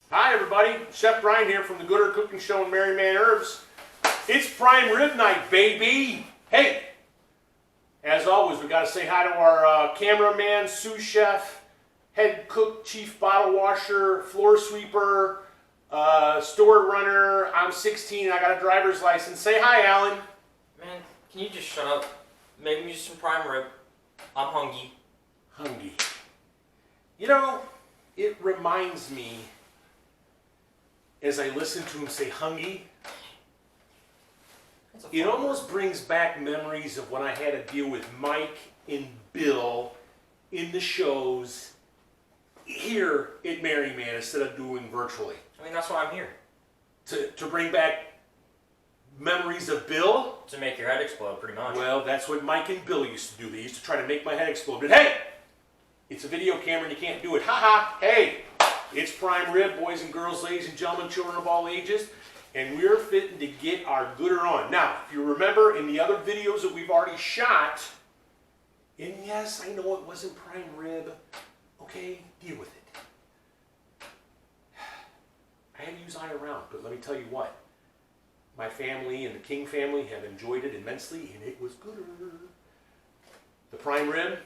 Hi everybody, Chef Brian here from the Gooder Cooking Show and Mari-Mann Herbs. It's prime rib night, baby! Hey, as always, we got to say hi to our cameraman, sous chef, head cook, chief bottle washer, floor sweeper, store runner. I'm 16, I got a driver's license. Say hi, Alan. Man, can you just shut up? Make me just some prime rib. I'm hungry. Hungry. You know, it reminds me, as I listen to him say hungry, it almost brings back memories of when I had to deal with Mike and Bill in the shows here at Mari-Mann instead of doing virtually. I mean, that's why I'm here. To bring back memories of Bill? To make your head explode, pretty much. Well, that's what Mike and Bill used to do. They used to try to make my head explode. But hey, it's a video camera and you can't do it. Ha ha! Hey, it's prime rib, boys and girls, ladies and gentlemen, children of all ages. And we're fitting to get our gooder on. Now, if you remember in the other videos that we've already shot, and yes, I know it wasn't prime rib, okay, deal with it. I had to use eye around, but let me tell you what, my family and the King family have enjoyed it immensely, and it was gooder. The prime rib,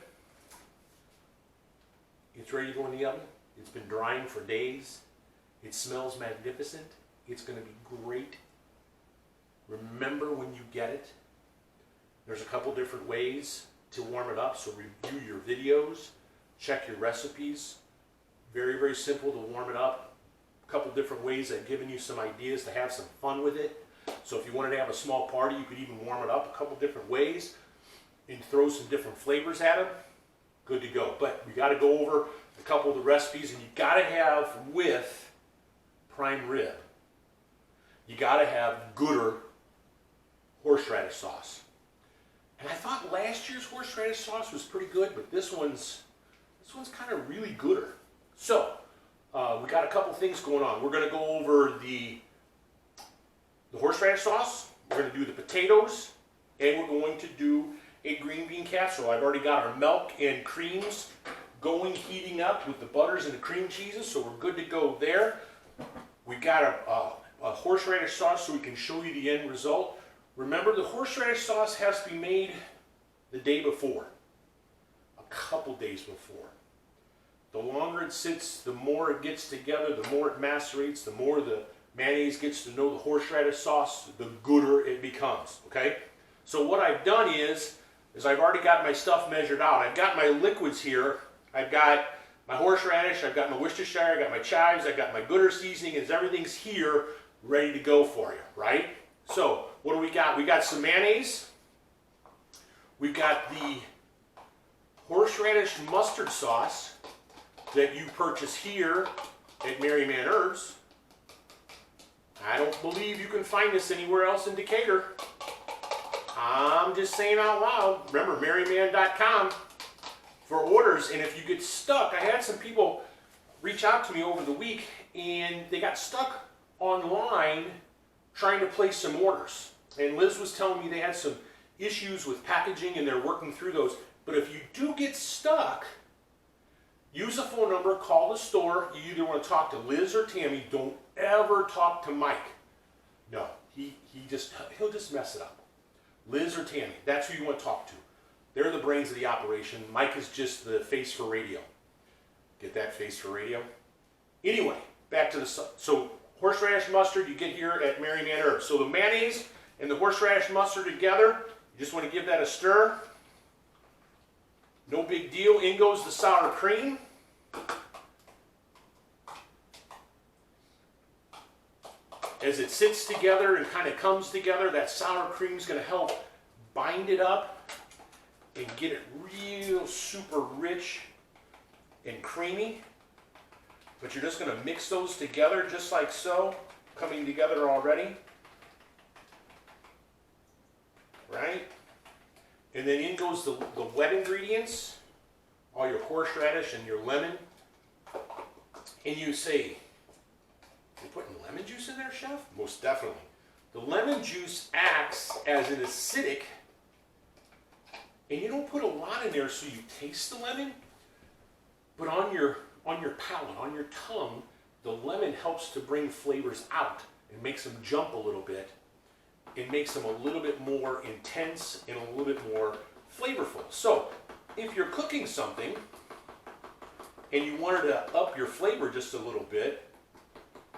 it's ready to go in the oven. It's been drying for days. It smells magnificent. It's going to be great. Remember when you get it, there's a couple different ways to warm it up, so review your videos, check your recipes. Very, very simple to warm it up. A couple different ways. I've given you some ideas to have some fun with it. So if you wanted to have a small party, you could even warm it up a couple different ways and throw some different flavors at them. Good to go. But we got to go over a couple of the recipes, and you got to have with prime rib, you got to have gooder horseradish sauce. And I thought last year's horseradish sauce was pretty good, but this one's kind of really gooder. So we got a couple things going on. We're going to go over the horseradish sauce. We're going to do the potatoes, and we're going to do a green bean casserole. I've already got our milk and creams going, heating up with the butters and the cream cheeses, so we're good to go there. We've got a horseradish sauce so we can show you the end result. Remember, the horseradish sauce has to be made the day before, a couple days before. The longer it sits, the more it gets together, the more it macerates, the more the mayonnaise gets to know the horseradish sauce, the gooder it becomes, okay? So what I've done is I've already got my stuff measured out. I've got my liquids here. I've got my horseradish, I've got my Worcestershire, I've got my chives, I've got my gooder seasoning, and everything's here ready to go for you, right? So, what do we got? We got some mayonnaise. We've got the horseradish mustard sauce that you purchase here at Mari-Mann Herbs. I don't believe you can find this anywhere else in Decatur. I'm just saying out loud. Remember, Mari-Mann.com for orders. And if you get stuck, I had some people reach out to me over the week, and they got stuck online trying to place some orders. And Liz was telling me they had some issues with packaging, and they're working through those. But if you do get stuck, use a phone number, call the store. You either want to talk to Liz or Tammy. Don't ever talk to Mike. No, he'll just mess it up. Liz or Tammy, that's who you want to talk to. They're the brains of the operation. Mike is just the face for radio. Get that, face for radio? Anyway, back to the, so horseradish mustard you get here at Mari-Mann Herbs. So the mayonnaise and the horseradish mustard together, you just want to give that a stir. No big deal. In goes the sour cream. As it sits together and kind of comes together, that sour cream is going to help bind it up and get it real super rich and creamy. But you're just going to mix those together just like so, coming together already. Right? And then in goes the wet ingredients, all your horseradish and your lemon. And you say, you're putting lemon juice in there, Chef? Most definitely. The lemon juice acts as an acidic, and you don't put a lot in there so you taste the lemon, but on your palate, on your tongue, the lemon helps to bring flavors out and makes them jump a little bit. It makes them a little bit more intense and a little bit more flavorful. So if you're cooking something and you wanted to up your flavor just a little bit,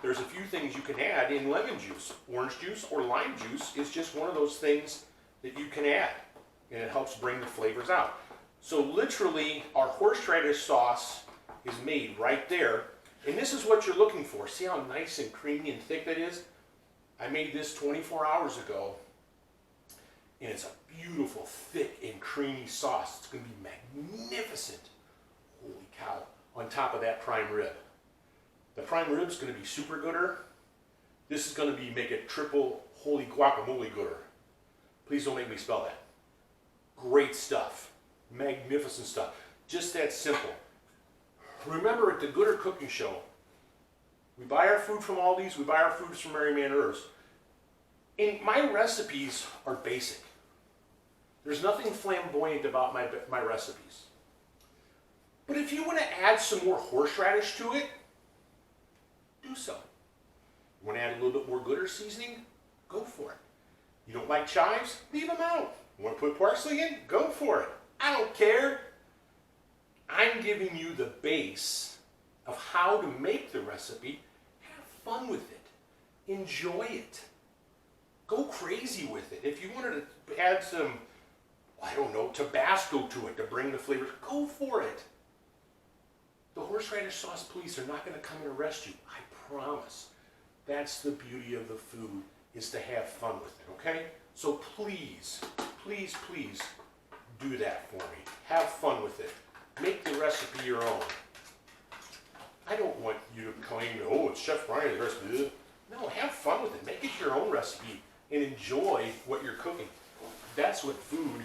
there's a few things you can add in lemon juice. Orange juice or lime juice is just one of those things that you can add, and it helps bring the flavors out. So literally, our horseradish sauce is made right there, and this is what you're looking for. See how nice and creamy and thick that is? I made this 24 hours ago, and it's a beautiful, thick and creamy sauce. It's going to be magnificent. Holy cow, on top of that prime rib. The prime rib is going to be super gooder. This is going to be make it triple holy guacamole gooder. Please don't make me spell that. Great stuff. Magnificent stuff. Just that simple. Remember, at the Gooder Cooking Show, we buy our food from Aldi's, we buy our foods from Mari-Mann Herbs. And my recipes are basic. There's nothing flamboyant about my recipes. But if you want to add some more horseradish to it, do so. You want to add a little bit more gooder seasoning? Go for it. You don't like chives? Leave them out. You want to put parsley in? Go for it. I don't care. I'm giving you the base of how to make the recipe. Have fun with it. Enjoy it. Go crazy with it. If you wanted to add some, I don't know, Tabasco to it to bring the flavors, go for it. The horseradish sauce police are not going to come and arrest you. I promise. That's the beauty of the food, is to have fun with it, okay? So please, please, please do that for me. Have fun with it. Make the recipe your own. I don't want you to claim, oh, it's Chef Brian's recipe. No, have fun with it. Make it your own recipe and enjoy what you're cooking. That's what food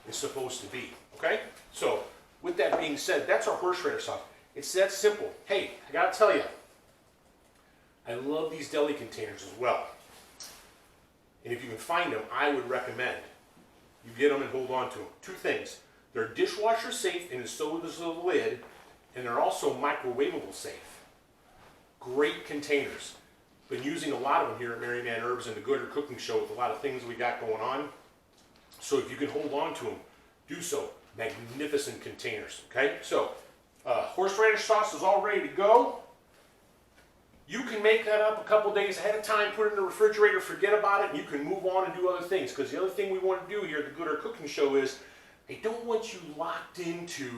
is supposed to be, okay? So with that being said, that's our horseradish sauce. It's that simple. Hey, I gotta tell you, I love these deli containers as well. And if you can find them, I would recommend you get them and hold on to them. Two things. They're dishwasher safe, and so is the lid, and they're also microwavable safe. Great containers. Been using a lot of them here at Mari-Mann Herbs and the Gooder Cooking Show with a lot of things we got going on. So if you can hold on to them, do so. Magnificent containers, okay? So horseradish sauce is all ready to go. You can make that up a couple days ahead of time, put it in the refrigerator, forget about it, and you can move on and do other things. Because the other thing we want to do here at the Gooder Cooking Show is, I don't want you locked into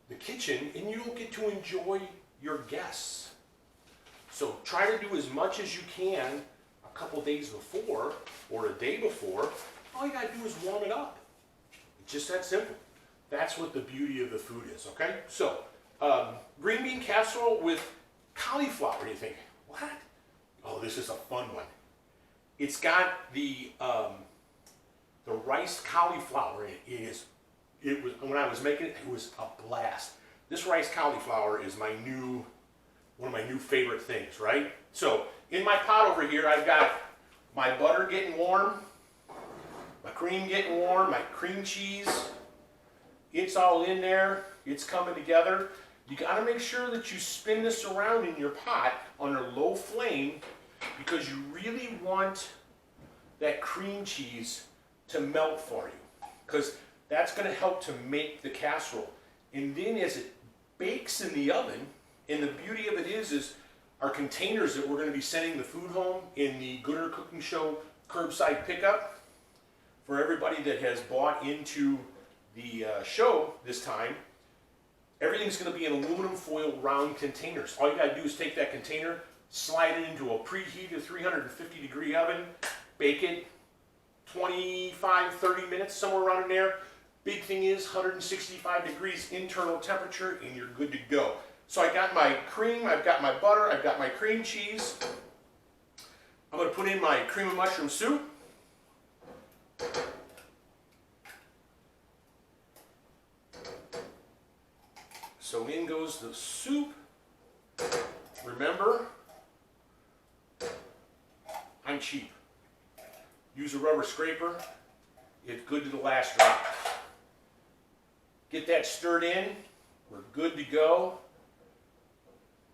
the kitchen and you don't get to enjoy your guests. So try to do as much as you can a couple days before or a day before. All you got to do is warm it up. It's just that simple. That's what the beauty of the food is, okay? So, green bean casserole with cauliflower. You think, what? Oh, this is a fun one. It's got the rice cauliflower in it. It was, when I was making it, it was a blast. This rice cauliflower is one of my new favorite things, right? So, in my pot over here, I've got my butter getting warm, my cream getting warm, my cream cheese. It's all in there. It's coming together. You got to make sure that you spin this around in your pot on a low flame, because you really want that cream cheese to melt for you, because that's going to help to make the casserole. And then as it bakes in the oven, and the beauty of it is our containers that we're going to be sending the food home in the Gooder Cooking Show curbside pickup for everybody that has bought into the show this time. Everything's going to be in aluminum foil round containers. All you got to do is take that container, slide it into a preheated 350 degree oven, bake it 25, 30 minutes, somewhere around in there. Big thing is 165 degrees internal temperature, and you're good to go. So I got my cream, I've got my butter, I've got my cream cheese. I'm going to put in my cream of mushroom soup. So in goes the soup. Remember, I'm cheap. Use a rubber scraper. It's good to the last drop. Get that stirred in. We're good to go.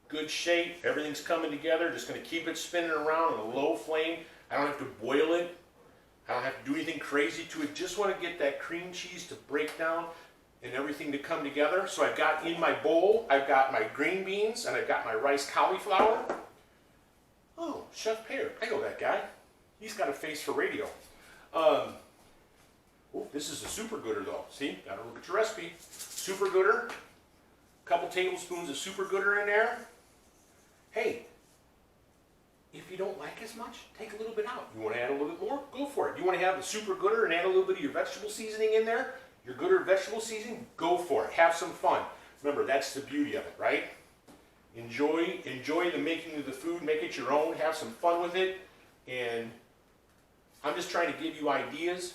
good shape. Everything's coming together. Just going to keep it spinning around on a low flame. I don't have to boil it. I don't have to do anything crazy to it. Just want to get that cream cheese to break down and everything to come together. So I've got in my bowl, I've got my green beans and I've got my rice cauliflower. Oh, Chef Pehr. I know that guy. He's got a face for radio. Oh, this is a super gooder though. See, gotta look at your recipe. Super gooder. Couple tablespoons of super gooder in there. Hey, if you don't like as much, take a little bit out. You want to add a little bit more? Go for it. You want to have the super gooder and add a little bit of your vegetable seasoning in there? Your gooder vegetable seasoning? Go for it. Have some fun. Remember, that's the beauty of it, right? Enjoy the making of the food. Make it your own. Have some fun with it. And I'm just trying to give you ideas.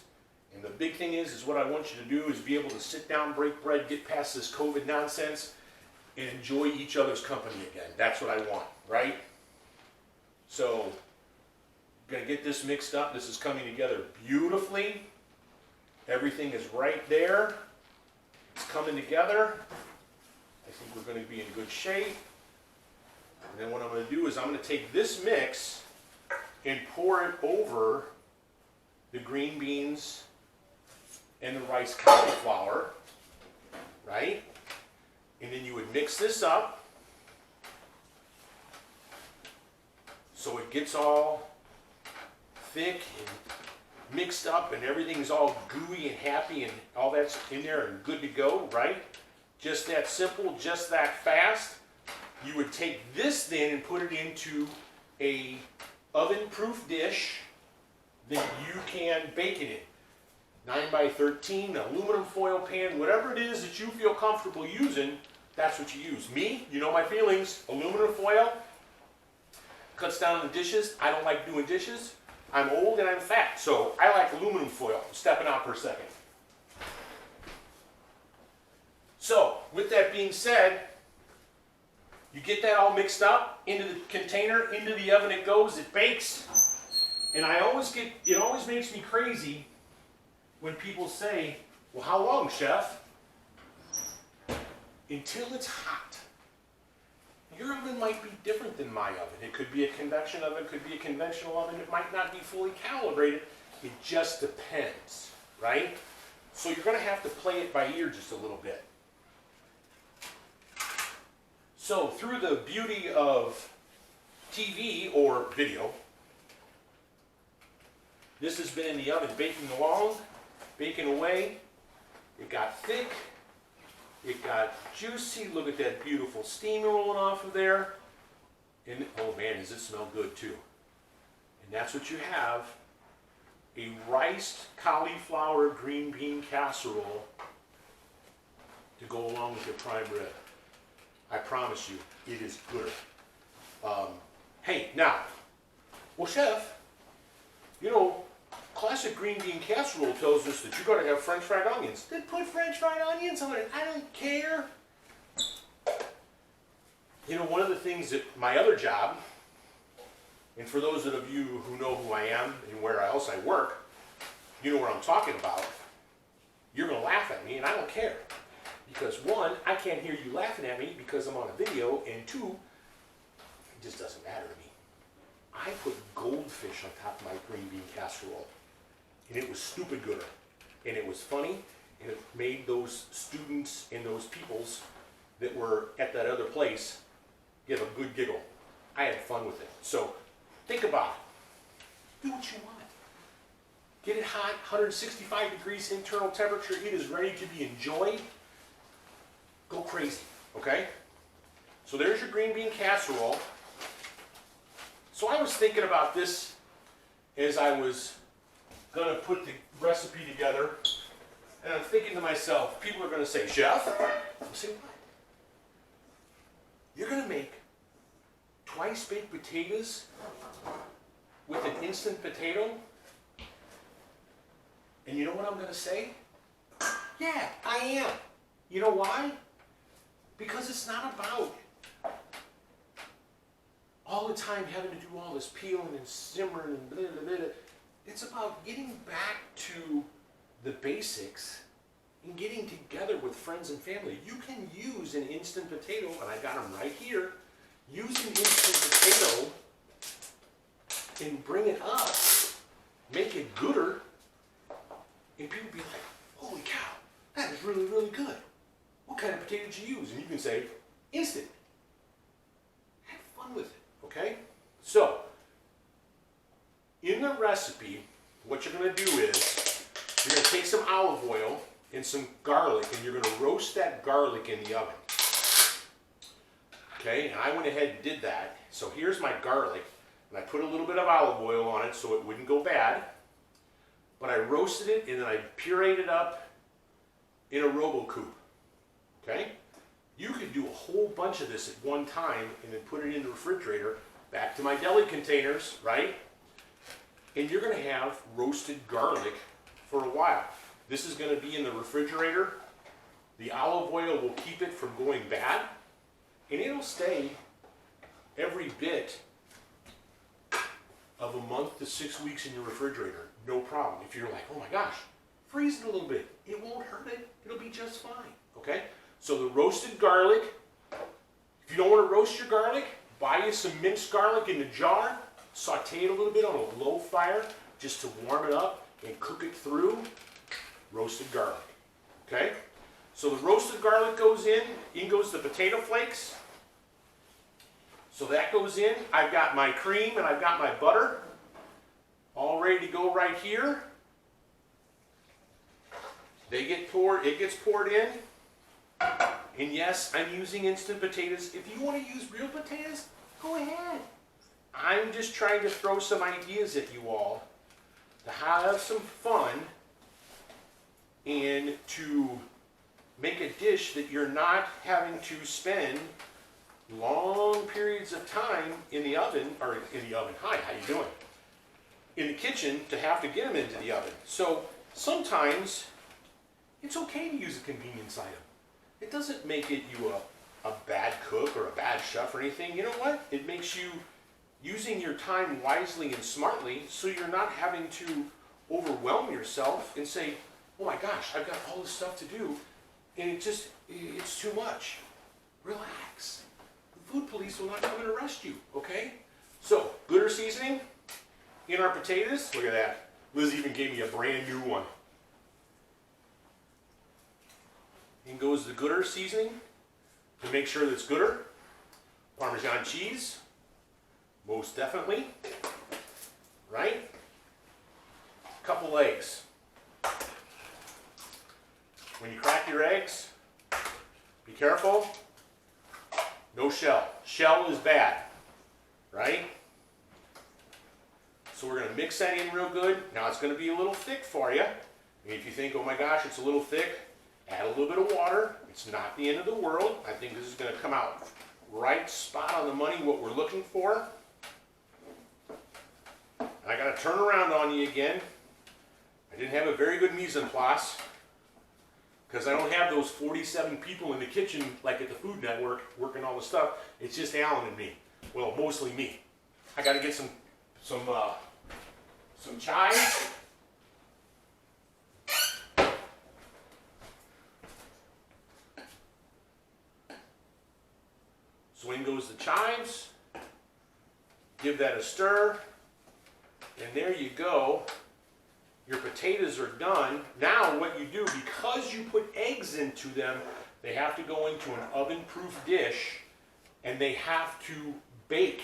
And the big thing is what I want you to do is be able to sit down, break bread, get past this COVID nonsense, and enjoy each other's company again. That's what I want, right? So, I'm going to get this mixed up. This is coming together beautifully. Everything is right there. It's coming together. I think we're going to be in good shape. And then what I'm going to do is I'm going to take this mix and pour it over the green beans and the rice cauliflower, right? And then you would mix this up so it gets all thick and mixed up and everything's all gooey and happy and all that's in there and good to go, right? Just that simple, just that fast. You would take this then and put it into a oven-proof dish that you can bake it in. 9x13, aluminum foil pan, whatever it is that you feel comfortable using, that's what you use. Me, you know my feelings, aluminum foil, cuts down on the dishes. I don't like doing dishes. I'm old and I'm fat, so I like aluminum foil. I'm stepping out for a second. So, with that being said, you get that all mixed up into the container, into the oven it goes, it bakes. And it always makes me crazy when people say, well, how long, chef? Until it's hot. Your oven might be different than my oven. It could be a convection oven, it could be a conventional oven. It might not be fully calibrated. It just depends, right? So you're going to have to play it by ear just a little bit. So through the beauty of TV or video, this has been in the oven baking along, baking away. It got thick. It got juicy. Look at that beautiful steam rolling off of there. And oh man, does it smell good too. And that's what you have. A riced cauliflower green bean casserole to go along with your prime rib. I promise you, it is good. Hey, now, well, chef, you know, classic green bean casserole tells us that you got to have French fried onions. Then put French fried onions on it. I don't care. You know, one of the things that my other job, and for those of you who know who I am and where else I work, you know what I'm talking about. You're going to laugh at me, and I don't care. Because one, I can't hear you laughing at me because I'm on a video, and two, it just doesn't matter to me. I put goldfish on top of my green bean casserole, and it was stupid good, and it was funny, and it made those students and those peoples that were at that other place give a good giggle. I had fun with it. So think about it. Do what you want. Get it hot, 165 degrees internal temperature. It is ready to be enjoyed. Go crazy, okay? So there's your green bean casserole. So I was thinking about this as I was going to put the recipe together, and I'm thinking to myself, people are going to say, Chef, I'll say what? You're going to make twice baked potatoes with an instant potato? And you know what I'm going to say? Yeah, I am. You know why? Because it's not about all the time having to do all this peeling and simmering and blah, blah, blah. It's about getting back to the basics and getting together with friends and family. You can use an instant potato, and I got them right here. use an instant potato and bring it up, make it gooder, and people be like, holy cow, that is really, really good. What kind of potato did you use? And you can say, instant. Have fun with it, okay? So, in the recipe, what you're going to do is, you're going to take some olive oil and some garlic, and you're going to roast that garlic in the oven. Okay, and I went ahead and did that. So here's my garlic, and I put a little bit of olive oil on it so it wouldn't go bad. But I roasted it, and then I pureed it up in a RoboCoupe. Okay? You could do a whole bunch of this at one time and then put it in the refrigerator, back to my deli containers, right? And you're going to have roasted garlic for a while. This is going to be in the refrigerator. The olive oil will keep it from going bad, and it'll stay every bit of a month to 6 weeks in your refrigerator. No problem. If you're like, oh my gosh, freeze it a little bit. It won't hurt it. It'll be just fine. Okay? So the roasted garlic, if you don't want to roast your garlic, buy you some minced garlic in the jar, saute it a little bit on a low fire just to warm it up and cook it through. Roasted garlic. Okay? So the roasted garlic goes in goes the potato flakes. So that goes in. I've got my cream and I've got my butter all ready to go right here. They get poured, it gets poured in. And yes, I'm using instant potatoes. If you want to use real potatoes, go ahead. I'm just trying to throw some ideas at you all to have some fun and to make a dish that you're not having to spend long periods of time in the oven, hi, how you doing? In the kitchen to have to get them into the oven. So sometimes it's okay to use a convenience item. It doesn't make it you a bad cook or a bad chef or anything. You know what? It makes you using your time wisely and smartly so you're not having to overwhelm yourself and say, oh my gosh, I've got all this stuff to do and it's too much. Relax. The food police will not come and arrest you, okay? So, gooder seasoning in our potatoes. Look at that. Liz even gave me a brand new one. In goes the gooder seasoning to make sure that it's gooder. Parmesan cheese, most definitely, right? Couple eggs. When you crack your eggs, be careful. No shell. Shell is bad, right? So we're going to mix that in real good. Now it's going to be a little thick for you. And if you think, oh my gosh, it's a little thick, add a little bit of water. It's not the end of the world. I think this is going to come out right spot on the money, what we're looking for. And I got to turn around on you again. I didn't have a very good mise en place because I don't have those 47 people in the kitchen like at the Food Network working all the stuff. It's just Alan and me. Well, mostly me. I got to get some chives. So in goes the chives. Give that a stir. And there you go. Your potatoes are done. Now what you do, because you put eggs into them, they have to go into an oven-proof dish and they have to bake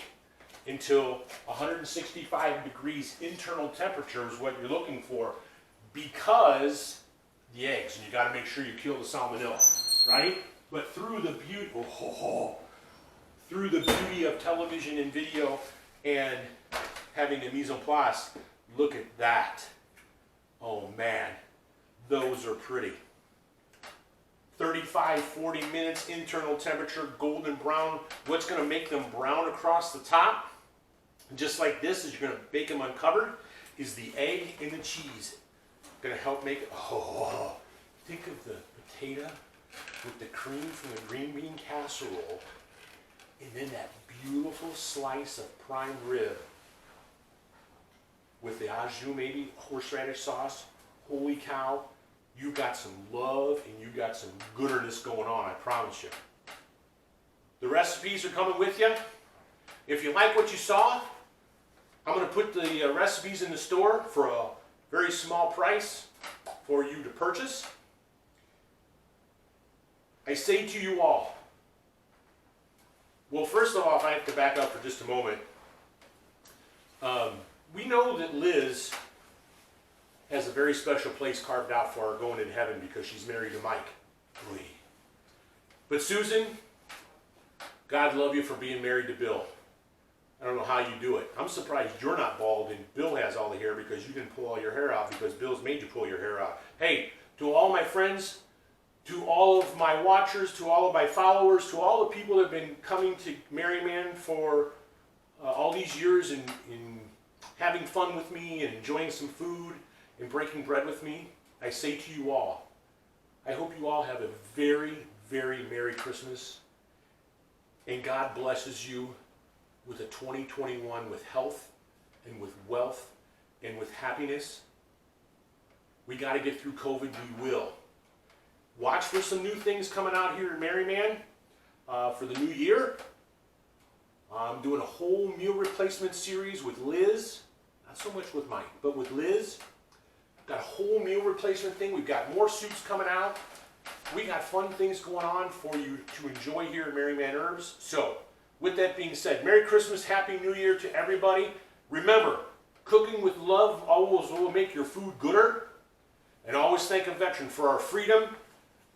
until 165 degrees internal temperature is what you're looking for, because the eggs, and you got to make sure you kill the salmonella, right? But through the beauty of television and video and having a mise en place, look at that. Oh man, those are pretty. 35, 40 minutes internal temperature, golden brown. What's going to make them brown across the top, just like this, as you're going to bake them uncovered, is the egg and the cheese. Going to help make it, think of the potato with the cream from the green bean casserole, and then that beautiful slice of prime rib with the au jus, maybe horseradish sauce. Holy cow, you got some love and you got some gooderness going on, I promise you. The recipes are coming with you. If you like what you saw, I'm going to put the recipes in the store for a very small price for you to purchase. I say to you all, well, first of all, if I have to back up for just a moment, we know that Liz has a very special place carved out for her going into heaven because she's married to Mike. But Susan, God love you for being married to Bill. I don't know how you do it. I'm surprised you're not bald and Bill has all the hair because you didn't pull all your hair out because Bill's made you pull your hair out. Hey, to all my friends, to all of my watchers, to all of my followers, to all the people that have been coming to Mari-Mann for all these years and having fun with me and enjoying some food and breaking bread with me, I say to you all, I hope you all have a very, very Merry Christmas, and God blesses you with a 2021 with health and with wealth and with happiness. We got to get through COVID, we will. Watch for some new things coming out here in Mari-Mann for the new year. I'm doing a whole meal replacement series with Liz, not so much with Mike, but with Liz. Got a whole meal replacement thing. We've got more soups coming out. We got fun things going on for you to enjoy here at Mari-Mann Herbs. So, with that being said, Merry Christmas, Happy New Year to everybody. Remember, cooking with love always will make your food gooder. And always thank a veteran for our freedom,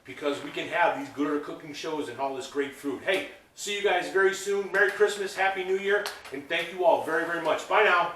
because we can have these gooder cooking shows and all this great food. Hey, see you guys very soon. Merry Christmas, Happy New Year, and thank you all very, very much. Bye now.